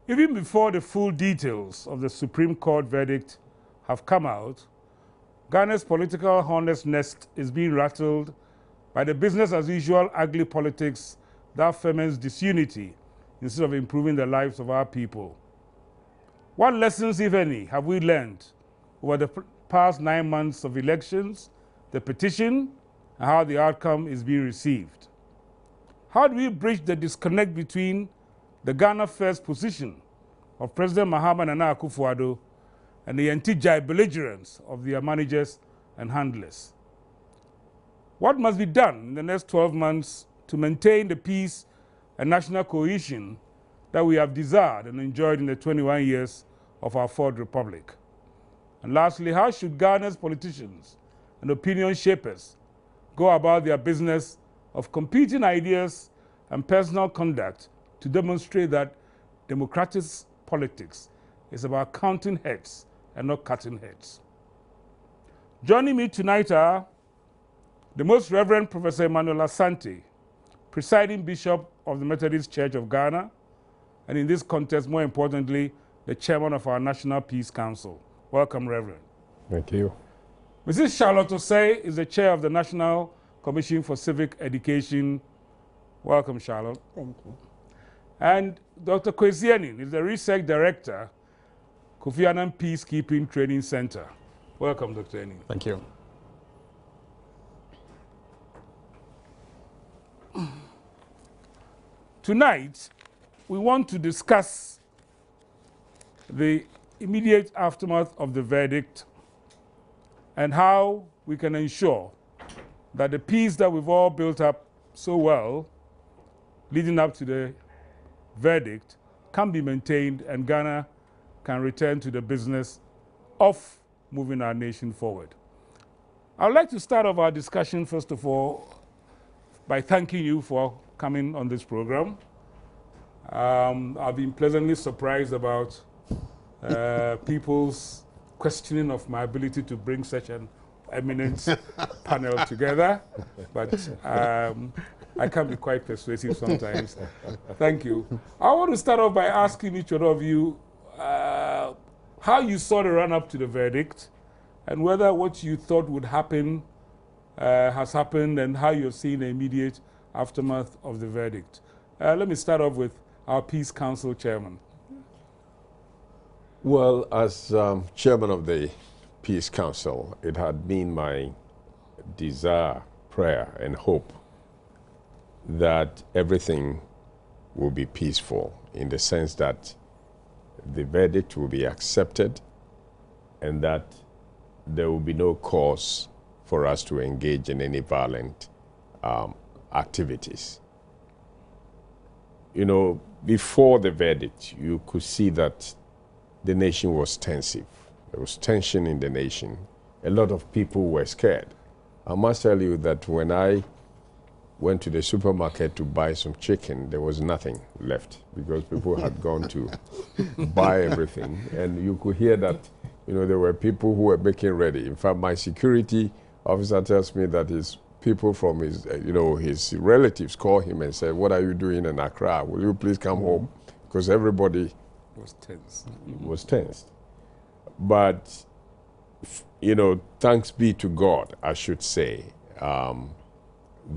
Even before the full details of the Supreme Court verdict have come out, Ghana's political hornet's nest is being rattled by the business-as-usual ugly politics that ferments disunity instead of improving the lives of our people. What lessons, if any, have we learned over the past 9 months of elections, the petition, and how the outcome is being received? How do we bridge the disconnect between the Ghana First position of President Mahama Nana Akufo-Addo and the anti-Jai belligerence of their managers and handlers? What must be done in the next 12 months to maintain the peace and national cohesion that we have desired and enjoyed in the 21 years of our Fourth Republic? And lastly, how should Ghana's politicians and opinion shapers go about their business of competing ideas and personal conduct to demonstrate that democratic politics is about counting heads and not cutting heads? Joining me tonight are the Most Reverend Professor Emmanuel Asante, presiding Bishop of the Methodist Church of Ghana, and in this context, more importantly, the Chairman of our National Peace Council. Welcome, Reverend. Thank you. Mrs. Charlotte Osei is the Chair of the National Commission for Civic Education. Welcome, Charlotte. Thank you. And Dr. Kwesi Enin is the Research Director, Kofi Annan Peacekeeping Training Center. Welcome, Dr. Enin. Thank you. Tonight, we want to discuss the immediate aftermath of the verdict and how we can ensure that the peace that we've all built up so well leading up to the verdict can be maintained and Ghana can return to the business of moving our nation forward. I'd like to start off our discussion, first of all, by thanking you for coming on this program. I've been pleasantly surprised about people's questioning of my ability to bring such an eminent panel together, but I can be quite persuasive sometimes. Thank you. I want to start off by asking each one of you how you saw the run-up to the verdict and whether what you thought would happen has happened and how you're seeing the immediate aftermath of the verdict. Let me start off with our Peace Council Chairman. Well, as Chairman of the Peace Council, it had been my desire, prayer, and hope that everything will be peaceful in the sense that the verdict will be accepted and that there will be no cause for us to engage in any violent activities. You know, before the verdict, you could see that the nation was tensive. There was tension in the nation. A lot of people were scared. I must tell you that when I went to the supermarket to buy some chicken, there was nothing left because people had gone to buy everything. And you could hear that, you know, there were people who were making ready. In fact, my security officer tells me that his people from his, his relatives called him and said, "What are you doing in Accra? Will you please come home?" Because everybody was tense. Was tense. But, you know, thanks be to God, I should say.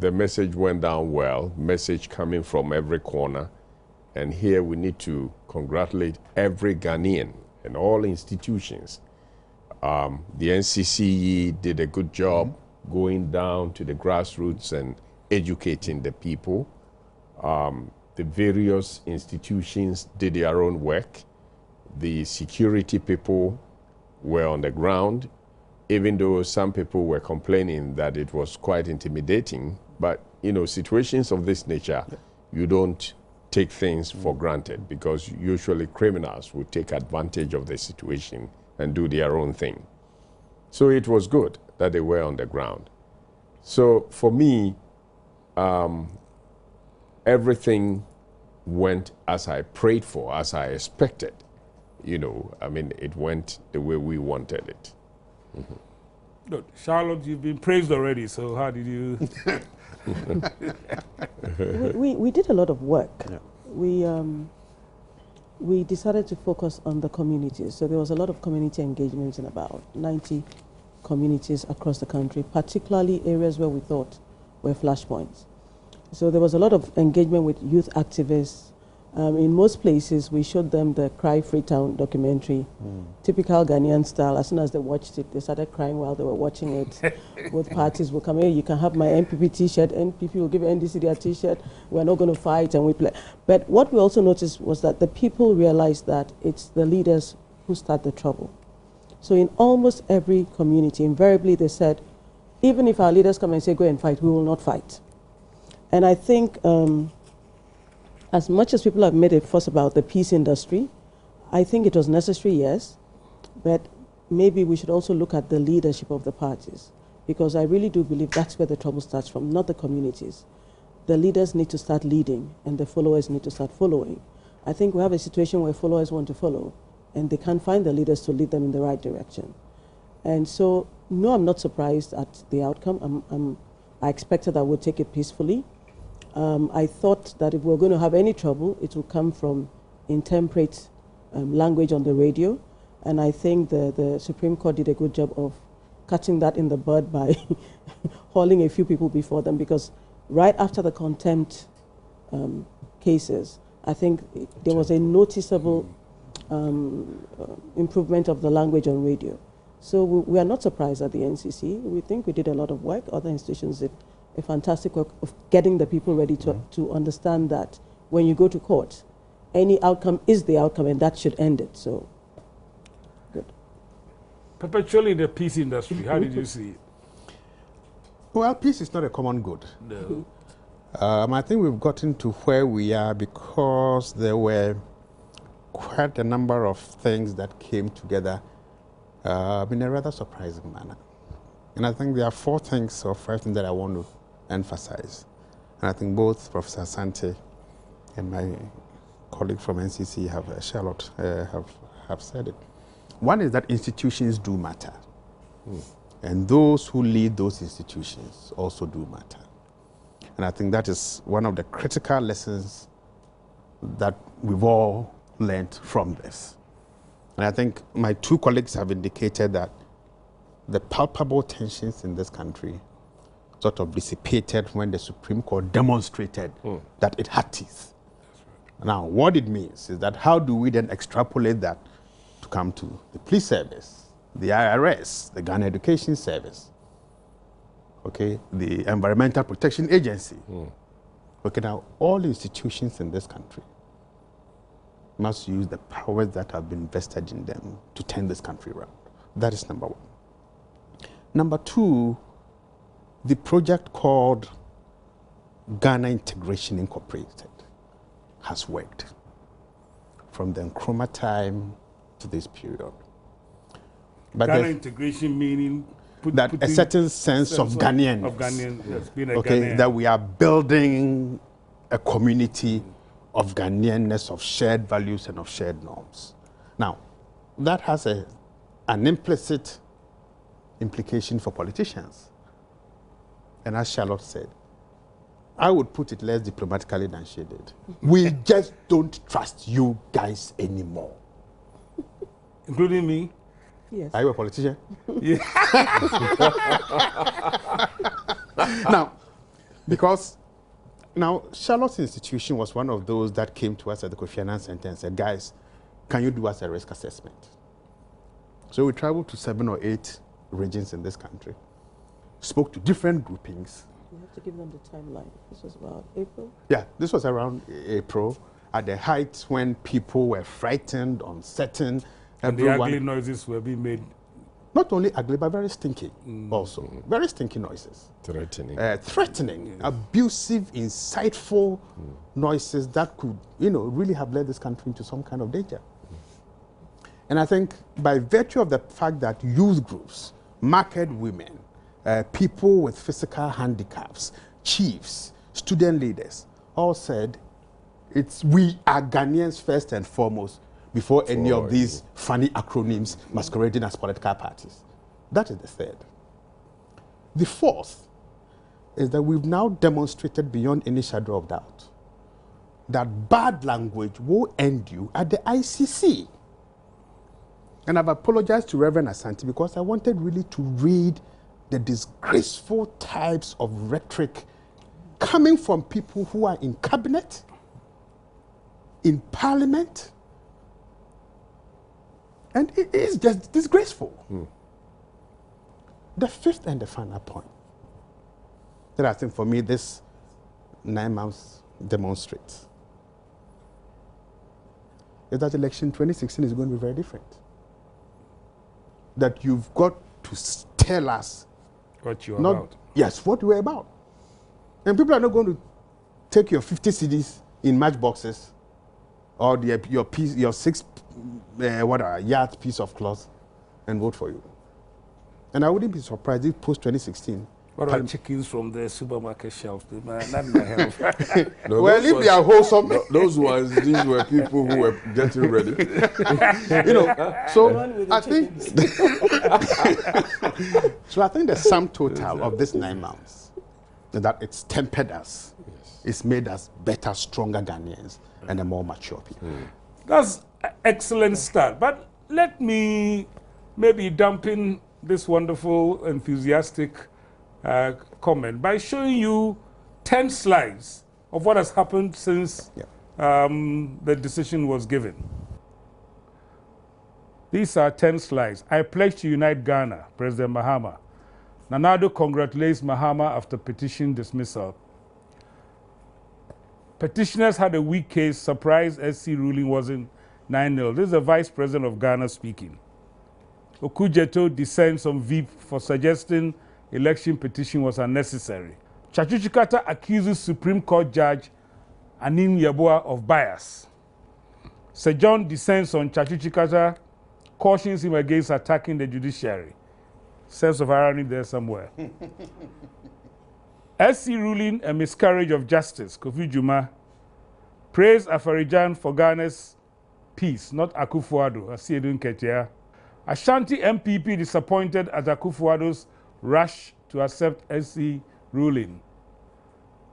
The message went down well, message coming from every corner. And here we need to congratulate every Ghanaian and all institutions. The NCCE did a good job going down to the grassroots and educating the people. The various institutions did their own work. The security people were on the ground, even though some people were complaining that it was quite intimidating. But, you know, situations of this nature, you don't take things for granted because usually criminals will take advantage of the situation and do their own thing. So it was good that they were on the ground. So for me, everything went as I prayed for, as I expected. You know, I mean, it went the way we wanted it. Good. Charlotte, you've been praised already, so how did you? we did a lot of work. Yeah. We we decided to focus on the communities. So there was a lot of community engagement in about 90 communities across the country, particularly areas where we thought were flashpoints. So there was a lot of engagement with youth activists. In most places, we showed them the Cry Freetown documentary, typical Ghanaian style. As soon as they watched it, they started crying while they were watching it. Both parties will come, hey, you can have my NPP T-shirt, NPP will give NDC their T-shirt, we're not going to fight, and we play. But what we also noticed was that the people realized that it's the leaders who start the trouble. So in almost every community, invariably they said, even if our leaders come and say, go and fight, we will not fight. And I think as much as people have made a fuss about the peace industry, I think it was necessary, yes, but maybe we should also look at the leadership of the parties, because I really do believe that's where the trouble starts from, not the communities. The leaders need to start leading, and the followers need to start following. I think we have a situation where followers want to follow, and they can't find the leaders to lead them in the right direction. And so, no, I'm not surprised at the outcome. I expected that we'll take it peacefully. I thought that if we were going to have any trouble, it would come from intemperate language on the radio. And I think the Supreme Court did a good job of catching that in the bud by hauling a few people before them, because right after the contempt cases, I think there was a noticeable improvement of the language on radio. So we are not surprised at the NCC. We think we did a lot of work. Other institutions did a fantastic work of getting the people ready to understand that when you go to court, any outcome is the outcome, and that should end it. So, good. Perpetually in the peace industry, how did you see it? Well, peace is not a common good. No. I think we've gotten to where we are because there were quite a number of things that came together in a rather surprising manner. And I think there are 4 things or 5 things that I want to emphasize. And I think both Professor Asante and my colleague from NCC Charlotte, have said it. One is that institutions do matter. And those who lead those institutions also do matter. And I think that is one of the critical lessons that we've all learned from this. And I think my 2 colleagues have indicated that the palpable tensions in this country sort of dissipated when the Supreme Court demonstrated that it had teeth. Now, what it means is that how do we then extrapolate that to come to the police service, the IRS, the Ghana Education Service, okay, the Environmental Protection Agency. Okay, now all institutions in this country must use the powers that have been vested in them to turn this country around. That is number 1. Number 2, the project called Ghana Integration Incorporated has worked from the Nkrumah time to this period. But Ghana integration meaning that a certain sense of Ghanaian, yes, being a okay, Ghanaian. that we are building a community of Ghanaianness, of shared values and of shared norms. Now, that has an implicit implication for politicians. And as Charlotte said, I would put it less diplomatically than she did. We just don't trust you guys anymore. Including me? Yes. Are you a politician? Yeah. Now, because now Charlotte's institution was one of those that came to us at the Kofi Annan Center and said, guys, can you do us a risk assessment? So we traveled to 7 or 8 regions in this country, spoke to different groupings. You have to give them the timeline. This was about April? Yeah, this was around April, at the height when people were frightened, uncertain. And the ugly noises were being made. Not only ugly, but very stinky also. Very stinky noises. Threatening. Threatening, abusive, insightful noises that could, really have led this country into some kind of danger. And I think by virtue of the fact that youth groups, market women, people with physical handicaps, chiefs, student leaders, all said, we are Ghanaians first and foremost before any of these funny acronyms masquerading as political parties. That is the third. The fourth is that we've now demonstrated beyond any shadow of doubt that bad language will end you at the ICC. And I've apologized to Reverend Asante because I wanted really to read the disgraceful types of rhetoric coming from people who are in cabinet, in parliament, and it is just disgraceful. The fifth and the final point that I think for me this 9 months demonstrates is that election 2016 is going to be very different. That you've got to tell us what you're about. Yes, what you're about. And people are not going to take your 50 CDs in matchboxes or your 6 yard piece of cloth and vote for you. And I wouldn't be surprised if post 2016. What are chickens from the supermarket shelf? Not my help. No, well, if they are wholesome. Those ones, these were people who were getting ready. So I think so I think the sum total of this 9 months is that it's tempered us. Yes. It's made us better, stronger Ghanaians and a more mature people. That's an excellent start. But let me maybe dampen this wonderful, enthusiastic comment by showing you 10 slides of what has happened since the decision was given. These are 10 slides. I pledge to unite Ghana, President Mahama. Nanado congratulates Mahama after petition dismissal. Petitioners had a weak case. Surprise SC ruling wasn't 9-0. This is the Vice President of Ghana speaking. Okujeto dissents on VIP for suggesting election petition was unnecessary. Chachuchikata accuses Supreme Court Judge Anim Yeboah of bias. Sir John dissents on Chachuchikata, cautions him against attacking the judiciary. Sense of irony there somewhere. SC ruling a miscarriage of justice. Kofi Juma praised Afarijan for Ghana's peace, not Akufo-Addo. Asiedun Ketia. Ashanti MPP disappointed at Akufo-Addo's rush to accept SC ruling.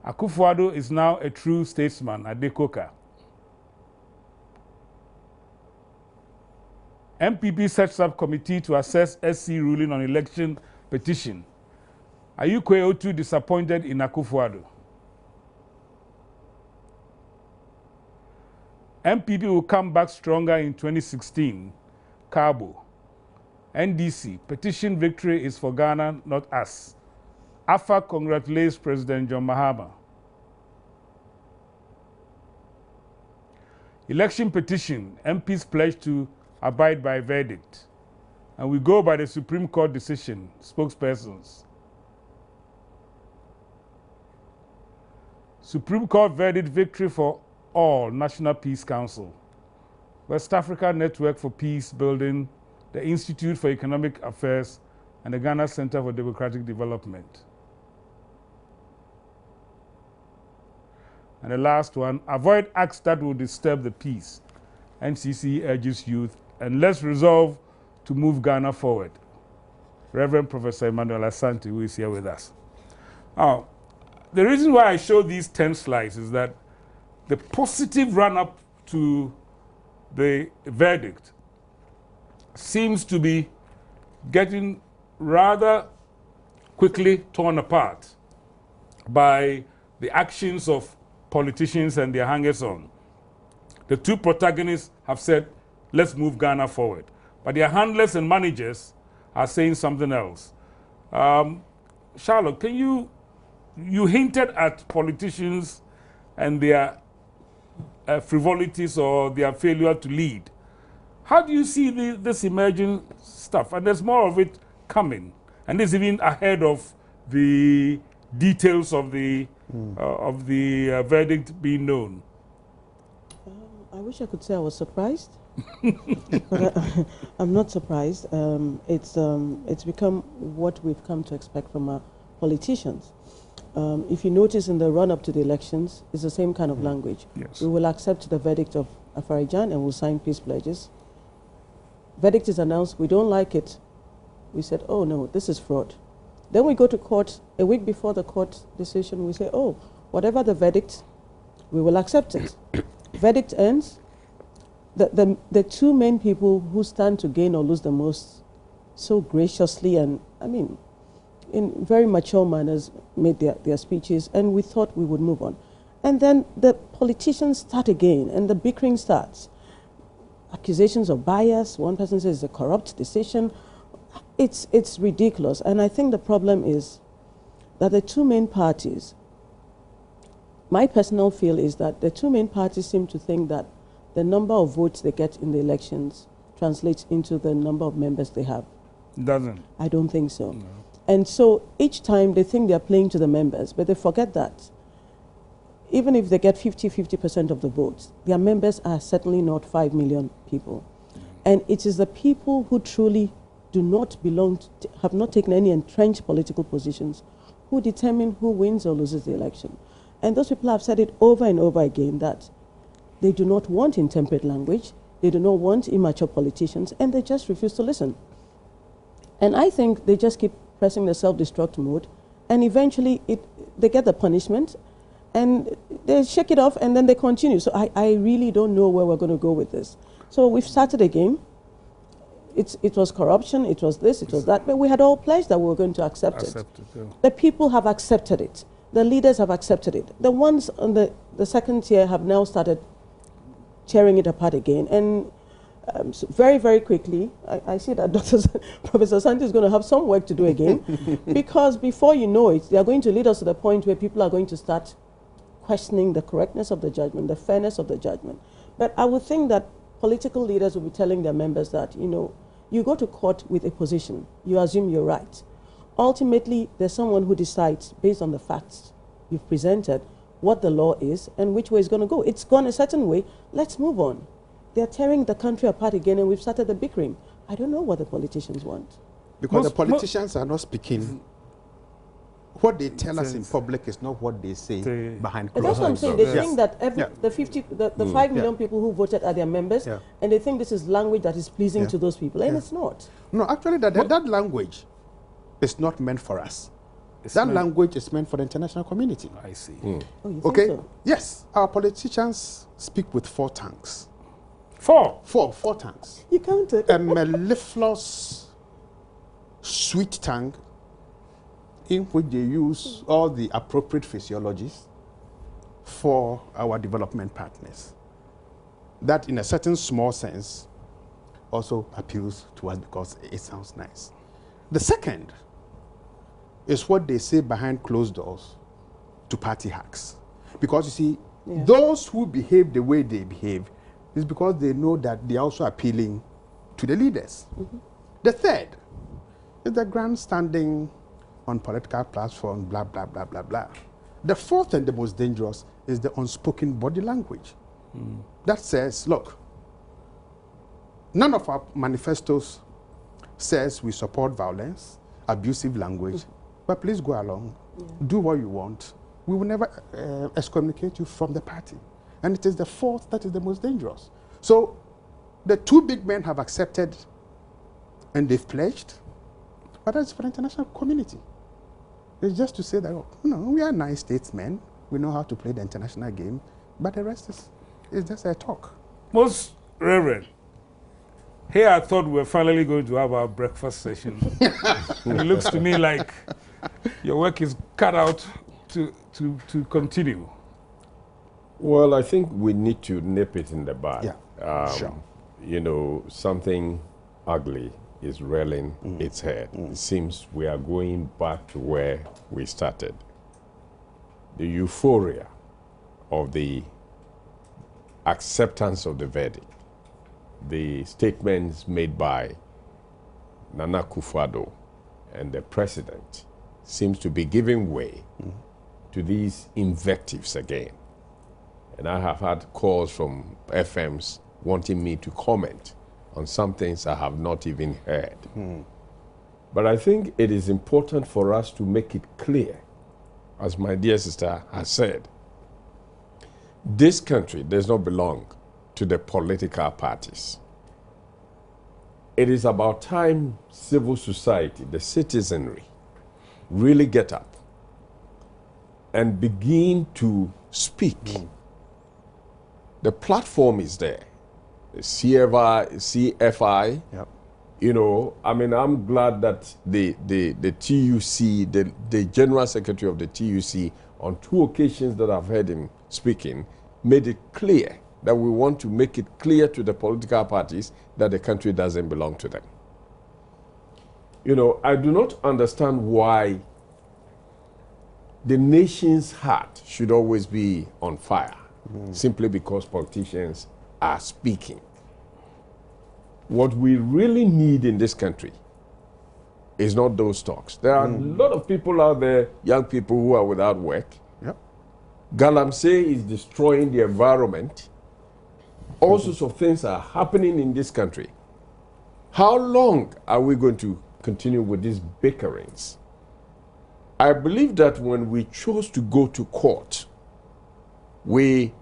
Akufo-Addo is now a true statesman, Adekoka. MPP sets up committee to assess SC ruling on election petition. Ayukwe Otu disappointed in Akufo-Addo. MPP will come back stronger in 2016. Cabo. NDC, petition victory is for Ghana, not us. AFA congratulates President John Mahama. Election petition, MPs pledge to abide by verdict. And we go by the Supreme Court decision, spokespersons. Supreme Court verdict victory for all, National Peace Council. West Africa Network for Peace Building, the Institute for Economic Affairs, and the Ghana Center for Democratic Development. And the last one, avoid acts that will disturb the peace. NCC urges youth, and let's resolve to move Ghana forward. Reverend Professor Emmanuel Asante, who is here with us. Now, the reason why I show these 10 slides is that the positive run-up to the verdict seems to be getting rather quickly torn apart by the actions of politicians and their hangers-on. The two protagonists have said, let's move Ghana forward. But their handlers and managers are saying something else. Charlotte, can you hinted at politicians and their frivolities or their failure to lead. How do you see this emerging stuff? And there's more of it coming. And it's even ahead of the details of the verdict being known. I wish I could say I was surprised, but I'm not surprised. It's become what we've come to expect from our politicians. If you notice in the run-up to the elections, it's the same kind of language. Yes. We will accept the verdict of Afarijan and we'll sign peace pledges. Verdict is announced, we don't like it. We said, oh no, this is fraud. Then we go to court, a week before the court decision, we say, oh, whatever the verdict, we will accept it. Verdict ends. The two main people who stand to gain or lose the most so graciously and, I mean, in very mature manners made their speeches, and we thought we would move on. And then the politicians start again, and the bickering starts. Accusations of bias, one person says it's a corrupt decision. It's ridiculous. And I think the problem is that the two main parties, my personal feel is that the two main parties seem to think that the number of votes they get in the elections translates into the number of members they have. Doesn't. I don't think so. No. And so each time they think they're playing to the members, but they forget that even if they get 50% of the votes, their members are certainly not 5 million people. And it is the people who truly do not belong, have not taken any entrenched political positions, who determine who wins or loses the election. And those people have said it over and over again that they do not want intemperate language, they do not want immature politicians, and they just refuse to listen. And I think they just keep pressing the self-destruct mode, and eventually they get the punishment, and they shake it off, and then they continue. So I really don't know where we're going to go with this. So we've started a game. It was corruption, it was this, it was that, but we had all pledged that we were going to accept it. Yeah. The people have accepted it. The leaders have accepted it. The ones on the second tier have now started tearing it apart again. And so very, very quickly, I see that Professor Santi is going to have some work to do again, because before you know it, they are going to lead us to the point where people are going to start questioning the correctness of the judgment, the fairness of the judgment. But I would think that political leaders will be telling their members that, you know, you go to court with a position, you assume you're right. Ultimately, there's someone who decides, based on the facts you've presented, what the law is and which way it's going to go. It's gone a certain way, let's move on. They're tearing the country apart again, and we've started the bickering. I don't know what the politicians want. Because the politicians are not speaking. What they tell us in public is not what they say behind closed doors. That's what I'm saying. They think that the 5 million people who voted are their members, and they think this is language that is pleasing to those people, and it's not. No, actually, that language is not meant for us. That language is meant for the international community. I see. Oh, you think Okay? so? Yes, our politicians speak with 4 tongues. Four. Four tongues. You counted. A mellifluous, sweet tongue, in which they use all the appropriate physiologies for our development partners. That, in a certain small sense, also appeals to us because it sounds nice. The second is what they say behind closed doors to party hacks. Because, you see, those who behave the way they behave is because they know that they're also appealing to the leaders. The third is the grandstanding on political platform, blah, blah, blah, blah, blah. The fourth and the most dangerous is the unspoken body language. That says, look, none of our manifestos says we support violence, abusive language, but please go along, do what you want. We will never excommunicate you from the party. And it is the fourth that is the most dangerous. So the two big men have accepted and they've pledged, but that's for the international community. It's just to say that, oh, no, we are nice statesmen. We know how to play the international game, but the rest is just a talk. Most Reverend, here I thought we were finally going to have our breakfast session. And it looks to me like your work is cut out to continue. Well, I think we need to nip it in the bud. Sure. You know, something ugly is rearing its head. It seems we are going back to where we started. The euphoria of the acceptance of the verdict, the statements made by Nana Akufo-Addo and the president seems to be giving way to these invectives again. And I have had calls from FMs wanting me to comment on some things I have not even heard. But I think it is important for us to make it clear, as my dear sister has said, this country does not belong to the political parties. It is about time civil society, the citizenry, really get up and begin to speak The platform is there. The CFI, Yep. you know, I mean, I'm glad that the TUC, the General Secretary of the TUC, on 2 occasions that I've heard him speaking, made it clear that we want to make it clear to the political parties that the country doesn't belong to them. You know, I do not understand why the nation's heart should always be on fire, simply because politicians are speaking. What we really need in this country is not those talks. There are a lot of people out there, young people who are without work. Yep. Galamsey is destroying the environment. All sorts of things are happening in this country. How long are we going to continue with these bickerings? I believe that when we chose to go to court, we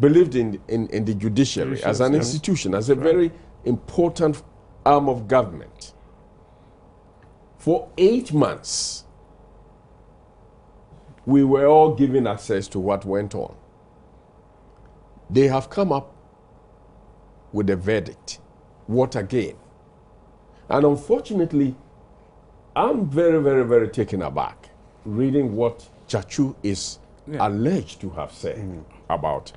believed in the judiciary as an institution, as a very important arm of government. For 8 months, we were all given access to what went on. They have come up with a verdict. What again? And unfortunately, I'm very, very, very taken aback reading what Chachu is alleged to have said about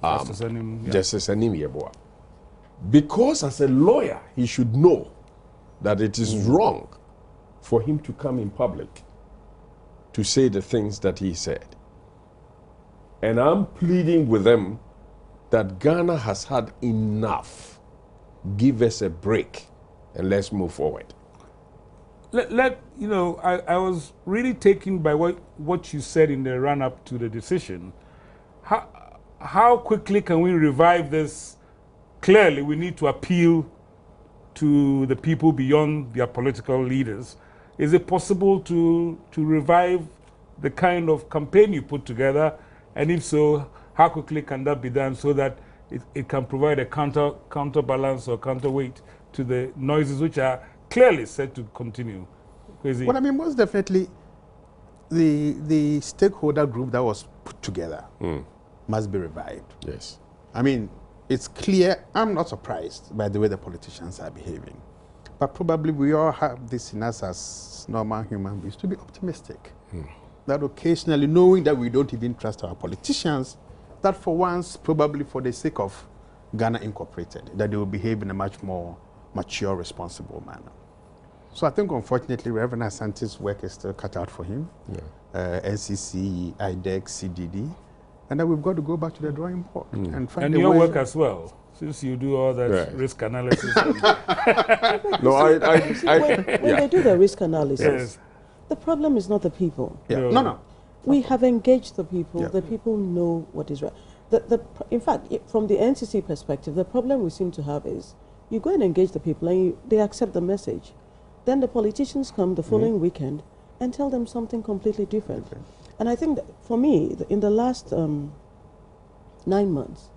Justice Anim, yeah. Justice Anim Yeboah. Because as a lawyer, he should know that it is wrong for him to come in public to say the things that he said. And I'm pleading with them that Ghana has had enough. Give us a break and let's move forward. You know, I was really taken by what you said in the run-up to the decision. How quickly can we revive this? Clearly, we need to appeal to the people beyond their political leaders. Is it possible to revive the kind of campaign you put together? And if so, how quickly can that be done so that it can provide a counterbalance or counterweight to the noises which are clearly set to continue? Well, I mean, most definitely, the stakeholder group that was put together must be revived. Yes. I mean, it's clear. I'm not surprised by the way the politicians are behaving. But probably we all have this in us as normal human beings to be optimistic. That occasionally, knowing that we don't even trust our politicians, that for once, probably for the sake of Ghana Incorporated, that they will behave in a much more mature, responsible manner. So I think, unfortunately, Reverend Asante's work is still cut out for him. NCC, IDEC, CDD. And then we've got to go back to the drawing board and find and a your way. work as well, since you do all that risk analysis. No, when they do the risk analysis, Yes. the problem is not the people. Yeah. No. No. We have engaged the people. Yeah. The people know what is right. In fact, from the NCC perspective, the problem we seem to have is you go and engage the people and they accept the message. Then the politicians come the following weekend and tell them something completely different. Okay. And I think that for me, in the last 9 months,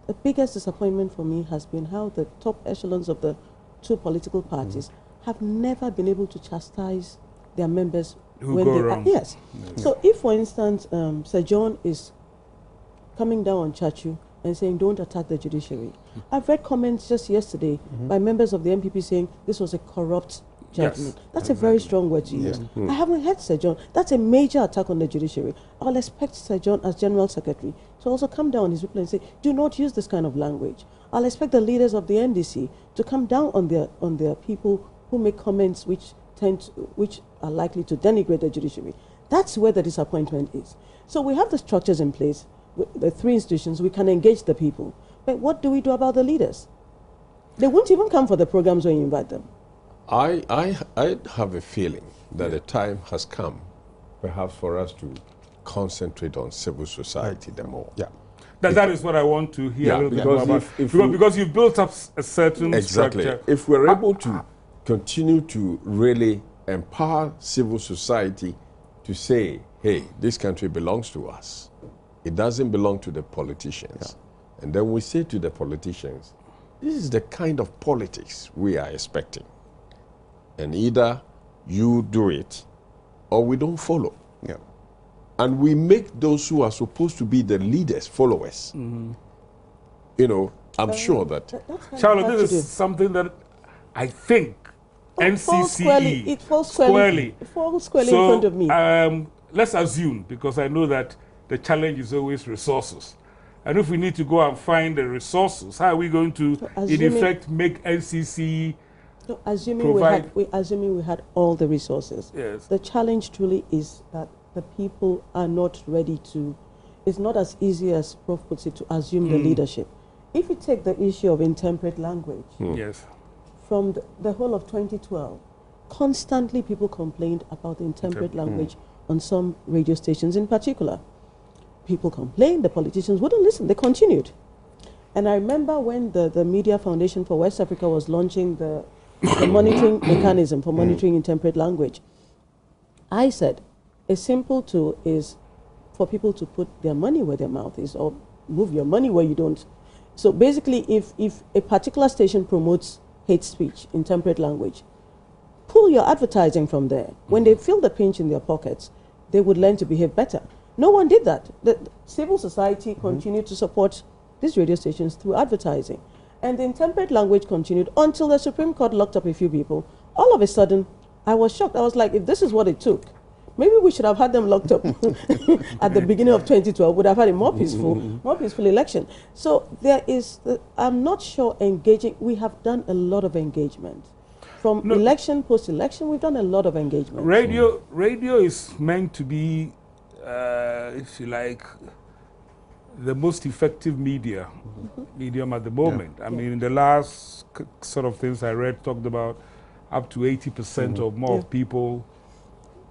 the biggest disappointment for me has been how the top echelons of the 2 political parties have never been able to chastise their members Who when go they wrong. Yes. So if, for instance, Sir John is coming down on Chachu and saying, don't attack the judiciary. I've read comments just yesterday by members of the MPP saying this was a corrupt judgment. Yes, That's a very strong word to use. I haven't heard Sir John. That's a major attack on the judiciary. I'll expect Sir John, as General Secretary, to also come down on his reply and say, do not use this kind of language. I'll expect the leaders of the NDC to come down on their people who make comments which are likely to denigrate the judiciary. That's where the disappointment is. So we have the structures in place, the 3 institutions, we can engage the people. But what do we do about the leaders? They won't even come for the programs when you invite them. I have a feeling that the time has come, perhaps, for us to concentrate on civil society the more. Yeah. That is what I want to hear a little bit more about. Because Because you've built up a certain structure. If we're able to continue to really empower civil society to say, hey, this country belongs to us. It doesn't belong to the politicians. And then we say to the politicians, this is the kind of politics we are expecting. And either you do it or we don't follow. Yeah. And we make those who are supposed to be the leaders followers. you know, I'm sure that. That's kind of Charlotte, hard this to is do. something that I think It falls NCCE it falls squarely in front of me. Let's assume, because I know that the challenge is always resources. And if we need to go and find the resources, how are we going to, in effect, make NCCE No, assuming provide? we had all the resources. Yes. The challenge truly is that the people are not ready to. It's not as easy as Prof puts it to assume the leadership. If you take the issue of intemperate language, Yes. from the whole of 2012, constantly people complained about the intemperate language on some radio stations in particular. People complained, the politicians wouldn't listen, they continued. And I remember when the Media Foundation for West Africa was launching the monitoring mechanism for monitoring intemperate language, I said, a simple tool is for people to put their money where their mouth is, or move your money where you don't. So basically, if a particular station promotes hate speech, intemperate language, pull your advertising from there. When they feel the pinch in their pockets, they would learn to behave better. No one did that. The civil society continued to support these radio stations through advertising. And the intemperate language continued until the Supreme Court locked up a few people. All of a sudden, I was shocked. I was like, if this is what it took, maybe we should have had them locked up at the beginning of 2012, would have had a more peaceful election. So there is, I'm not sure engaging, we have done a lot of engagement. From election, post-election, we've done a lot of engagement. Radio is meant to be, if you like, the most effective medium at the moment. I mean, the last sort of things I read talked about up to 80% or more of people.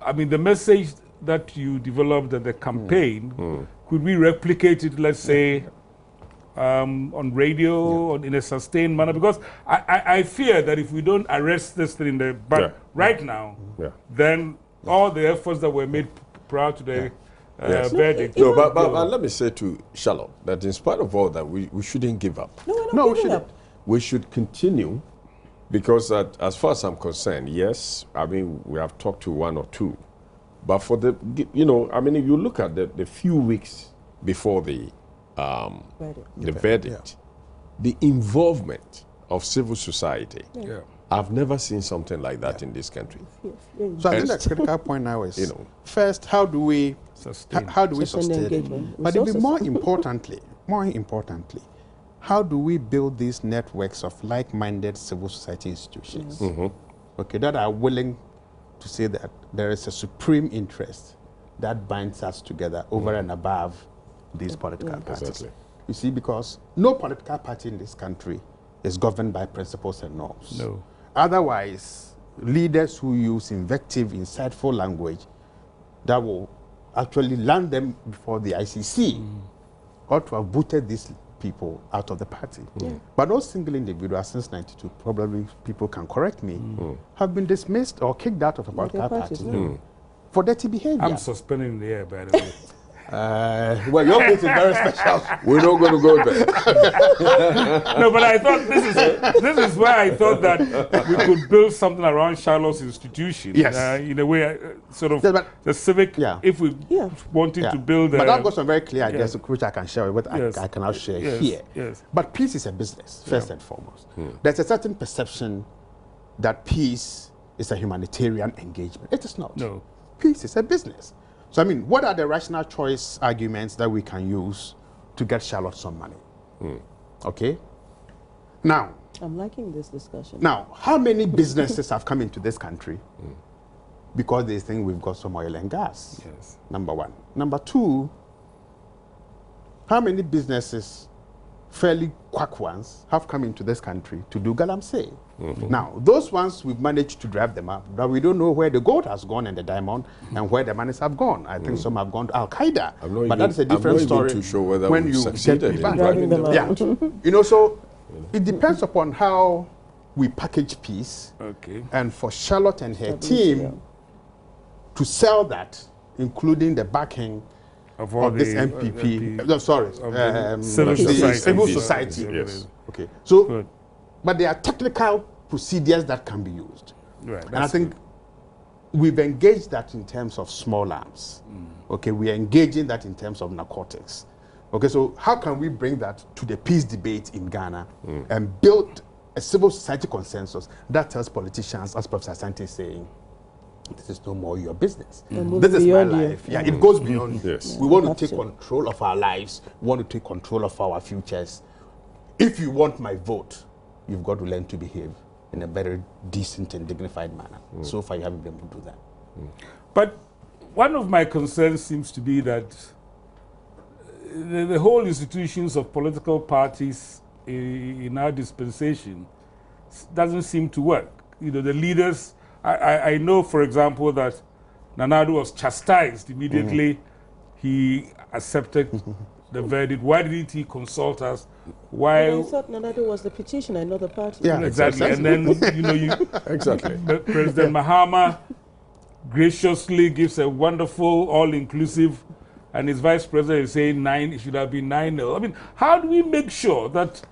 I mean, the message that you developed at the campaign, could we replicate it, let's say, on radio in a sustained manner? Because I fear that if we don't arrest this thing, right now, then all the efforts that were made prior to the verdict. No, but let me say to Charlotte that in spite of all that, we shouldn't give up. No, we're not giving up. We should continue, because as far as I'm concerned, yes, I mean, we have talked to one or two. But for the, I mean, if you look at the few weeks before the verdict, the involvement of civil society, I've never seen something like that in this country. So I think the critical point now is, first, how do we sustain it? But even more importantly, how do we build these networks of like-minded civil society institutions, that are willing to say that there is a supreme interest that binds us together over and above these political parties. Exactly. You see, because no political party in this country is governed by principles and norms. No. Otherwise, leaders who use invective, insightful language that will actually land them before the ICC ought to have booted these people out of the party. But no single individual since 92, probably people can correct me, have been dismissed or kicked out of a political party for dirty behavior. I'm suspending in the air, by the way. Well, your case is very special. We're not going to go there. No, but I thought this is where I thought that we could build something around Charlotte's institution. Yes. In a way, sort of the civic, if we wanted to build But I've got some very clear ideas which I can share with, I cannot share here. Yes. But peace is a business, first and foremost. There's a certain perception that peace is a humanitarian engagement. It is not. No. Peace is a business. So, I mean, what are the rational choice arguments that we can use to get Charlotte some money? Okay? Now, I'm liking this discussion. Now, how many businesses have come into this country because they think we've got some oil and gas? Yes. Number one. Number two, how many businesses, fairly quack ones, have come into this country to do galamsey? Now, those ones, we've managed to drive them up, but we don't know where the gold has gone and the diamond and where the monies have gone. I think some have gone to Al-Qaeda, but that's a different story. I'm not even too sure whether when we you succeeded in get driving them out. So it depends upon how we package peace. Okay. And for Charlotte and her team to sell that, including the backing of this MPP, civil society. Yes. Okay. So, but there are technical procedures that can be used. Right. And I think we've engaged that in terms of small arms. Okay, we are engaging that in terms of narcotics. Okay, so how can we bring that to the peace debate in Ghana and build a civil society consensus that tells politicians, as Professor Asante is saying, this is no more your business. This is my life. Yeah, it goes beyond. Yes. We want to take control of our lives. We want to take control of our futures. If you want my vote, you've got to learn to behave in a very decent and dignified manner. So far, you haven't been able to do that. But one of my concerns seems to be that the whole institutions of political parties in our dispensation doesn't seem to work. You know, the leaders, I know, for example, that Nana Addo was chastised immediately he accepted the verdict. Why didn't he consult us? Why? I thought Nana Addo was the petitioner, not the party. Yeah, exactly. And then, you know, Exactly. President Mahama graciously gives a wonderful, all-inclusive, and his vice president is saying 9, it should have been 9-0. I mean, how do we make sure that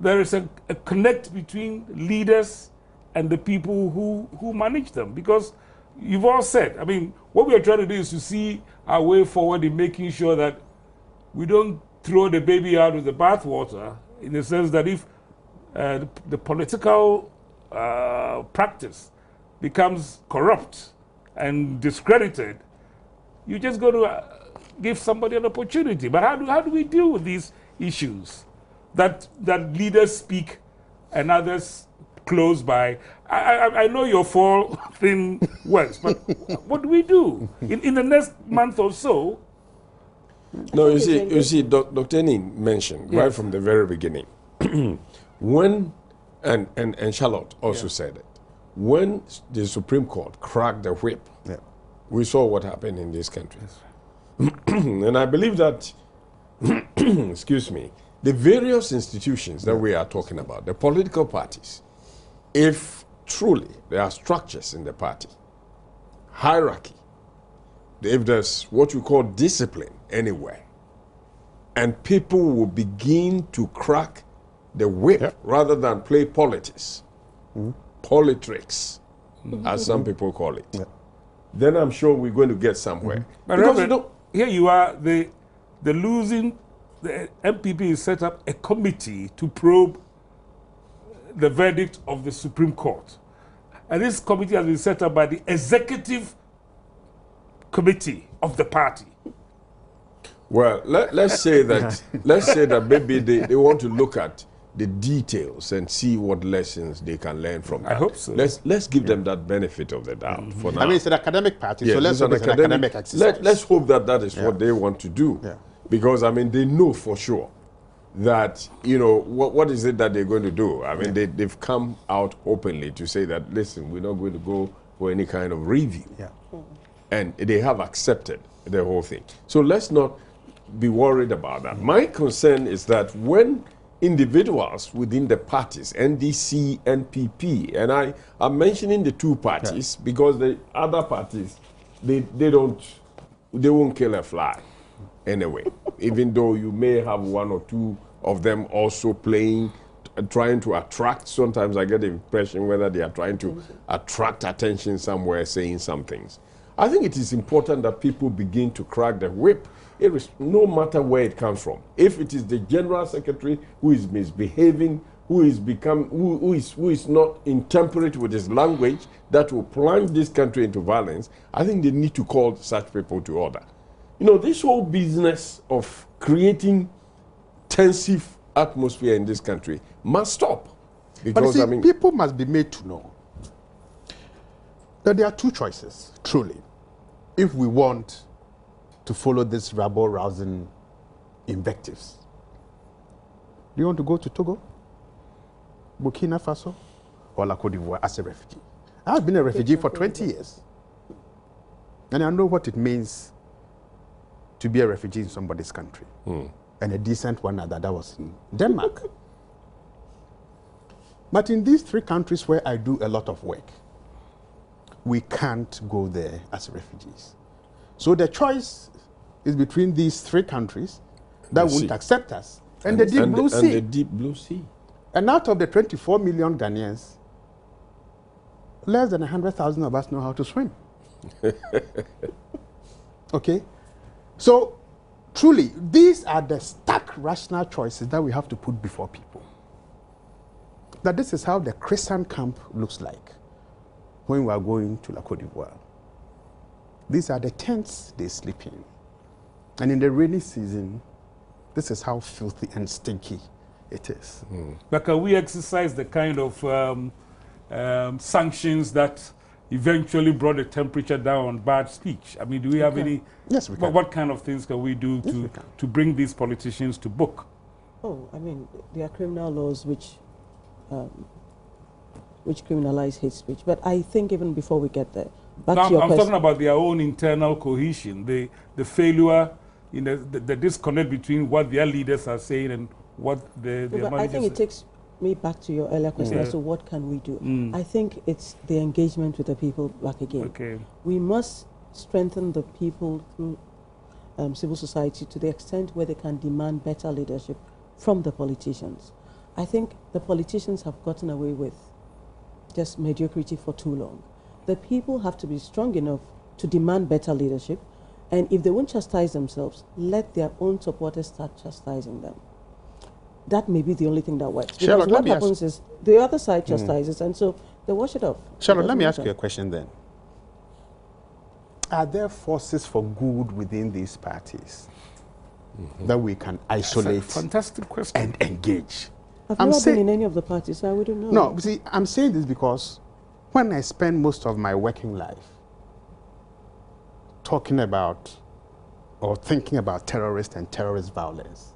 there is a connect between leaders and the people who manage them? Because you've all said, I mean, what we are trying to do is to see our way forward in making sure that we don't throw the baby out with the bathwater, in the sense that if the political practice becomes corrupt and discredited, you just got to give somebody an opportunity. But how do we deal with these issues that leaders speak and others close by? I know your 4 thing works, but what do we do in the next month or so? No, you see, Dr. Ning mentioned right from the very beginning, when, and Charlotte also said it, when the Supreme Court cracked the whip, we saw what happened in this country. And I believe that, excuse me, the various institutions that we are talking about, the political parties, if truly there are structures in the party, hierarchy, if there's what we call discipline anywhere, and people will begin to crack the whip rather than play politics, politricks, as some people call it, then I'm sure we're going to get somewhere. But Because Reverend, here you are, the MPP has set up a committee to probe the verdict of the Supreme Court. And this committee has been set up by the executive committee of the party. Well, let's say that maybe they want to look at the details and see what lessons they can learn from that. I hope so. Let's give them that benefit of the doubt for now. I mean, it's an academic party, Yes, so let's hope it's an academic exercise. Let's hope that is what they want to do. Yeah. Because, I mean, they know for sure that, you know, what is it that they're going to do? I mean, they've come out openly to say that, listen, we're not going to go for any kind of review. Yeah. And they have accepted the whole thing. So let's not be worried about that. My concern is that when individuals within the parties, NDC, NPP, and I'm mentioning the 2 parties because the other parties, they won't kill a fly anyway, even though you may have 1 or 2 of them also playing, trying to attract. Sometimes I get the impression whether they are trying to attract attention somewhere, saying some things. I think it is important that people begin to crack the whip, no matter where it comes from. If it is the General Secretary who is misbehaving, who is not intemperate with his language, that will plunge this country into violence, I think they need to call such people to order. You know, this whole business of creating tensive atmosphere in this country must stop. Because, But you see, I mean, people must be made to know that there are 2 choices, truly, if we want to follow this rabble-rousing invectives. Do you want to go to Togo, Burkina Faso, or La Côte d'Ivoire as a refugee? I've been a refugee for 20 years. And I know what it means to be a refugee in somebody's country. And a decent one that was in Denmark. But in these 3 countries where I do a lot of work, we can't go there as refugees. So the choice is between these 3 countries that won't accept us and the deep blue sea. And the deep blue sea. And out of the 24 million Ghanaians, less than 100,000 of us know how to swim. Okay? So truly, these are the stark rational choices that we have to put before people. That this is how the Christian camp looks like when we are going to La Côte d'Ivoire. These are the tents they sleep in. And in the rainy season, this is how filthy and stinky it is. But can we exercise the kind of sanctions that eventually brought the temperature down on bad speech? I mean, do we have any? Yes, we can. What kind of things can we do to bring these politicians to book? Oh, I mean, there are criminal laws which criminalize hate speech. But I think even before we get there, back to your I'm question. talking about their own internal cohesion, the failure, the disconnect between what their leaders are saying and what their But I think it takes me back to your earlier question as to what can we do. I think it's the engagement with the people back again. Okay. We must strengthen the people through civil society to the extent where they can demand better leadership from the politicians. I think the politicians have gotten away with just mediocrity for too long. The people have to be strong enough to demand better leadership, and if they won't chastise themselves, let their own supporters start chastising them. That may be the only thing that works. Because Charlotte, what happens is the other side chastises, and so they wash it off. Charlotte, let me ask you a question then. Are there forces for good within these parties that we can isolate fantastic question. and engage? I've I'm never been saying- in any of the parties, so I wouldn't know. No, see, I'm saying this because when I spend most of my working life talking about or thinking about terrorists and terrorist violence,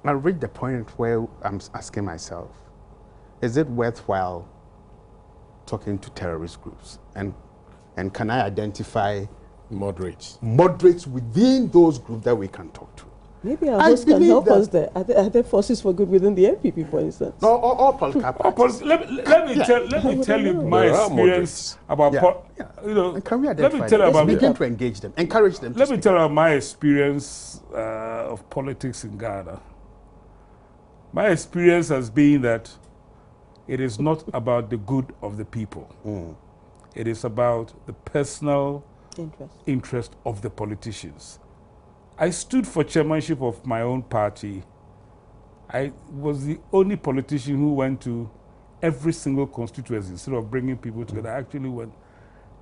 I reach the point where I'm asking myself, is it worthwhile talking to terrorist groups? And can I identify Moderates. moderates within those groups that we can talk to? Maybe our I host can believe help that- us there. Are there forces for good within the NPP, for instance? No, all political parties. Let me tell you my There are experience about Yeah. you know. And can we Let identify me tell you them? about Begin to engage them, encourage them to Let me speak. tell you my experience of politics in Ghana. My experience has been that it is not about the good of the people. It is about the personal interest of the politicians. I stood for chairmanship of my own party. I was the only politician who went to every single constituency instead of bringing people together. I actually went.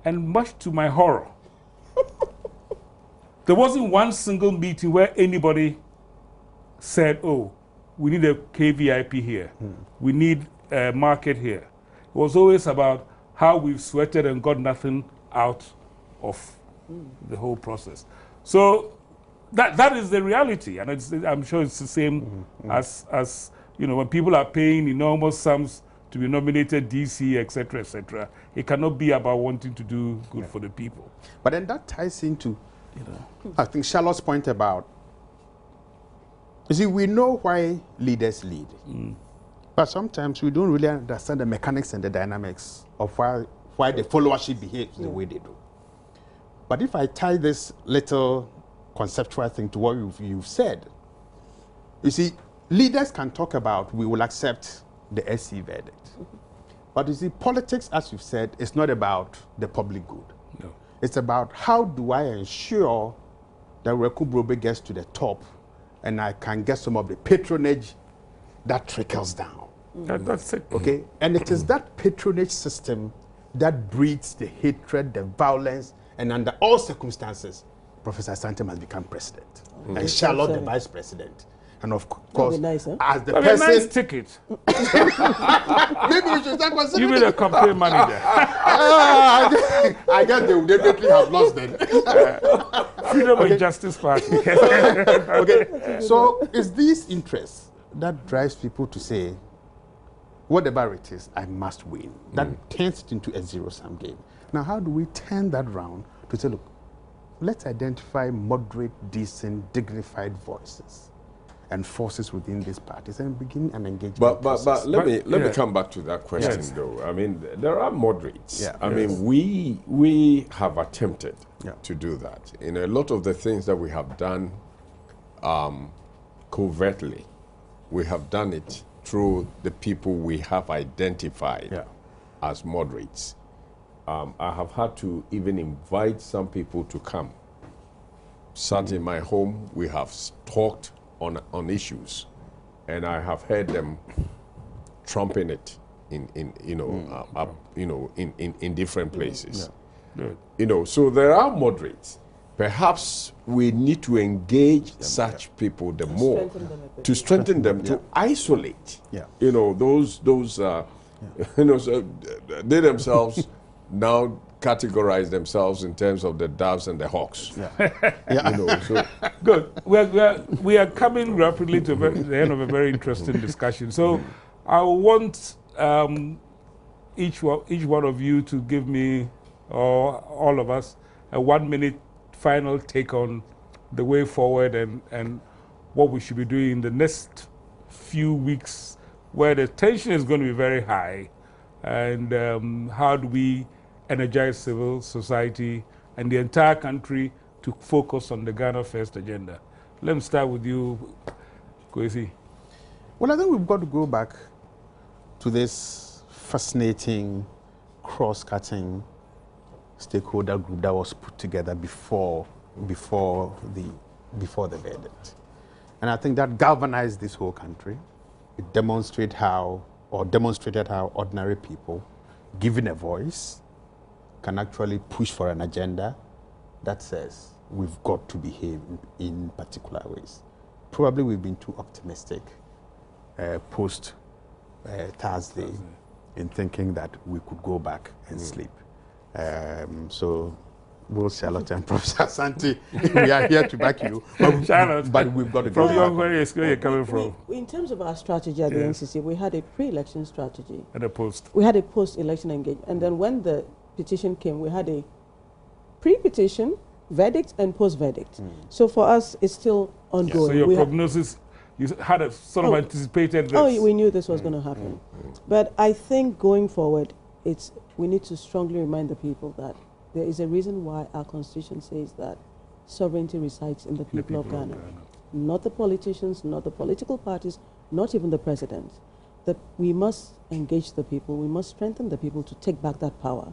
And much to my horror, there wasn't one single meeting where anybody said, oh, we need a KVIP here. We need a market here. It was always about how we've sweated and got nothing out of the whole process. So that is the reality, and I'm sure it's the same as you know, when people are paying enormous sums to be nominated DC, etc., it cannot be about wanting to do good for the people. But then that ties into, I think Charlotte's point about, you see, we know why leaders lead, but sometimes we don't really understand the mechanics and the dynamics of why the followership behaves the way they do. But if I tie this little conceptual thing to what you've said, you see, leaders can talk about we will accept the SC verdict. But you see, politics, as you've said, is not about the public good. No. It's about how do I ensure that Reku Brobe gets to the top and I can get some of the patronage that trickles down. That's it. Okay? And it is that patronage system that breeds the hatred, the violence, and under all circumstances, Professor Asante must become president. And Charlotte the vice president. And of course, be nice, huh? as the That'd be a person, nice ticket. maybe we should start You considering be the campaign manager. I guess they would definitely have lost then. Freedom and Justice Party. Okay, so it's these interests that drives people to say, whatever it is, I must win. That turns it into a zero-sum game. Now, how do we turn that round to say, look, let's identify moderate, decent, dignified voices and forces within these parties and begin an engagement But process. let me yeah. come back to that question Yes. though. I mean, there are moderates. Yeah. I mean, we have attempted Yeah. to do that. In a lot of the things that we have done covertly, we have done it through the people we have identified Yeah. as moderates. I have had to even invite some people to come sat in my home. We have talked on issues, and I have heard them trumping it in different places. Good. You know, so there are moderates. Perhaps we need to engage such people the more strengthen them a bit. to strengthen them, to isolate. Yeah. You know, those you know, so they themselves now categorize themselves in terms of the doves and the hawks. Yeah. You know, so Good. We are coming rapidly to the end of a very interesting discussion. So I want each one of you to give me, or all of us, a 1-minute final take on the way forward and what we should be doing in the next few weeks, where the tension is going to be very high, and how do we energize civil society and the entire country to focus on the Ghana First agenda. Let me start with you, Kwesi. Well, I think we've got to go back to this fascinating, cross-cutting stakeholder group that was put together before the verdict. And I think that galvanized this whole country. It demonstrated how ordinary people, given a voice, can actually push for an agenda that says we've got to behave in particular ways. Probably we've been too optimistic post Thursday in thinking that we could go back and sleep. So, Will Charlotte and Professor Santi, we are here to back you. Charlotte, but we've got to from go your back. where you're coming from, In terms of our strategy at the NCC, we had a pre-election strategy. at the post. We had a post-election engagement. And then when the petition came, we had a pre-petition, verdict, and post-verdict. So for us, it's still ongoing. So your We prognosis, you had a sort of anticipated this. Oh, we knew this was going to happen. But I think going forward, we need to strongly remind the people that there is a reason why our constitution says that sovereignty resides in the people of Ghana. Not the politicians, not the political parties, not even the president. That we must engage the people, we must strengthen the people to take back that power.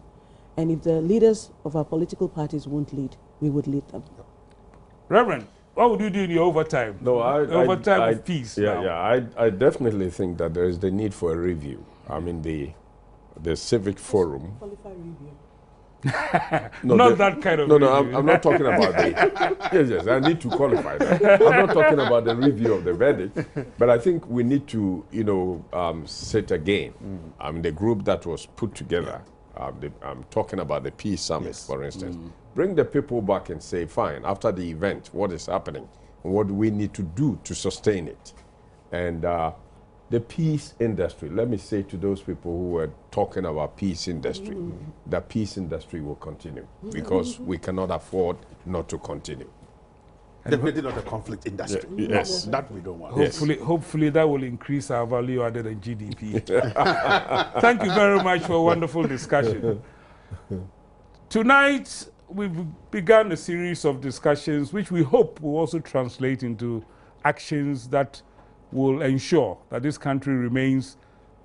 And if the leaders of our political parties won't lead, we would lead them. Reverend, what would you do in your overtime? no, Overtime I of peace. Yeah, now. yeah. I definitely think that there is the need for a review. I mean, the civic forum. Qualify review. No, Not that kind of No, review. I'm not talking about the. Yes, I need to qualify that. I'm not talking about the review of the verdict, but I think we need to, sit again. I mean, the group that was put together. I'm talking about the Peace Summit, for instance. Bring the people back and say, fine, after the event, what is happening? What do we need to do to sustain it? And the peace industry, let me say to those people who were talking about peace industry, the peace industry will continue because we cannot afford not to continue. Definitely not a conflict industry. Yes. That we don't want. Hopefully that will increase our value added in GDP. Thank you very much for a wonderful discussion. Tonight, we've begun a series of discussions which we hope will also translate into actions that will ensure that this country remains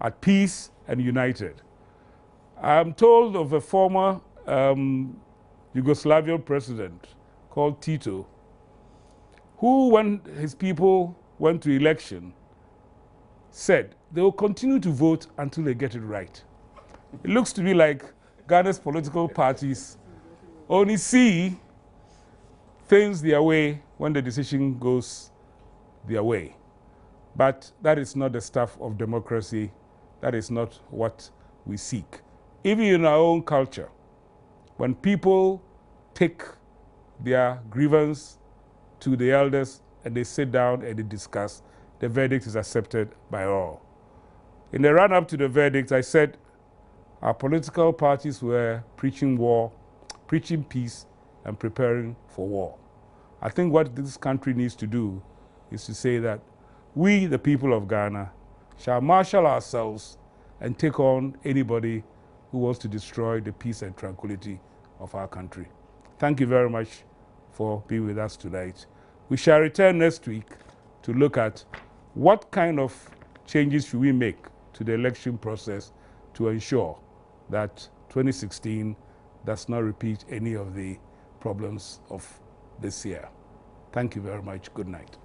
at peace and united. I'm told of a former Yugoslavian president called Tito, who, when his people went to election, said they will continue to vote until they get it right. It looks to me like Ghana's political parties only see things their way when the decision goes their way. But that is not the stuff of democracy. That is not what we seek. Even in our own culture, when people take their grievance to the elders and they sit down and they discuss, the verdict is accepted by all. In the run-up to the verdict, I said our political parties were preaching war, preaching peace, and preparing for war. I think what this country needs to do is to say that we, the people of Ghana, shall marshal ourselves and take on anybody who wants to destroy the peace and tranquility of our country. Thank you very much for being with us tonight. We shall return next week to look at what kind of changes should we make to the election process to ensure that 2016 does not repeat any of the problems of this year. Thank you very much. Good night.